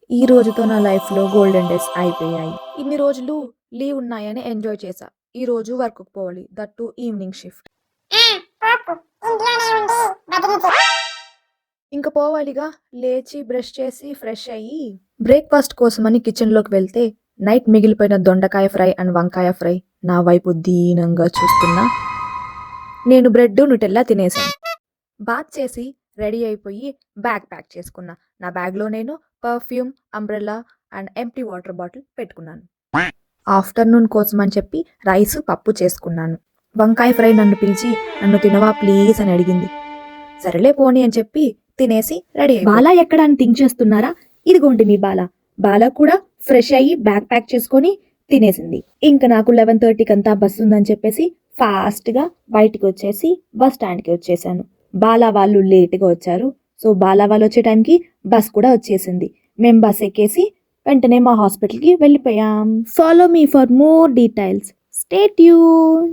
ఈ రోజుతో నా లైఫ్‌లో గోల్డెన్ డేస్ అయిపోయాయి. ఇన్ని రోజులు లీవ్ ఉన్నాయని ఎంజాయ్ చేశా. ఈ రోజు వర్క్‌కి పోవాలి. That two evening shift. ఇంక పోవాలిగా. లేచి బ్రష్ చేసి ఫ్రెష్ అయ్యి బ్రేక్‌ఫాస్ట్ కోసమని కిచెన్‌లోకి వెళ్తే నైట్ మిగిలిపోయిన దొండకాయ ఫ్రై అండ్ వంకాయ ఫ్రై నా వైపు దీనంగా చూస్తున్నా. నేను బ్రెడ్, న్యూటెల్లా తినేసాను. బాత్ చేసి రెడీ అయిపోయి బ్యాగ్ ప్యాక్ చేసుకున్నా. నా బ్యాగ్‌లో నేను perfume, umbrella and empty water bottle పెట్టుకున్నాను. ఆఫ్టర్‌నూన్ కోసమని చెప్పి రైసు, పప్పు చేసుకున్నాను. వంకాయ ఫ్రై నన్ను పిలిచి నన్ను తినవా ప్లీజ్ అని అడిగింది. సరేలే పోనీ అని చెప్పి తినేసి రెడీ అయిపోయా. బాలా ఎక్కడ అని థింక్ చేస్తున్నారా? ఇదిగోండి మీ బాలా. బాలా కూడా ఫ్రెష్ అయ్యి బ్యాగ్ ప్యాక్ చేసుకొని తినేసింది. ఇంకా నాకు 11:30కి అంతా బస్సు ఉందని చెప్పేసి ఫాస్ట్‌గా బయటికి వచ్చేసి బస్ స్టాండ్‌కి వచ్చేసాను. బాలా వాళ్ళు లేట్‌గా వచ్చారు. సో బాలా వాళ్ళు వచ్చే టైంకి బస్ కూడా వచ్చేసింది. మేము బస్ ఎక్కేసి వెంటనే మా హాస్పిటల్‌కి వెళ్ళిపోయాం. Follow me for more details. Stay tune.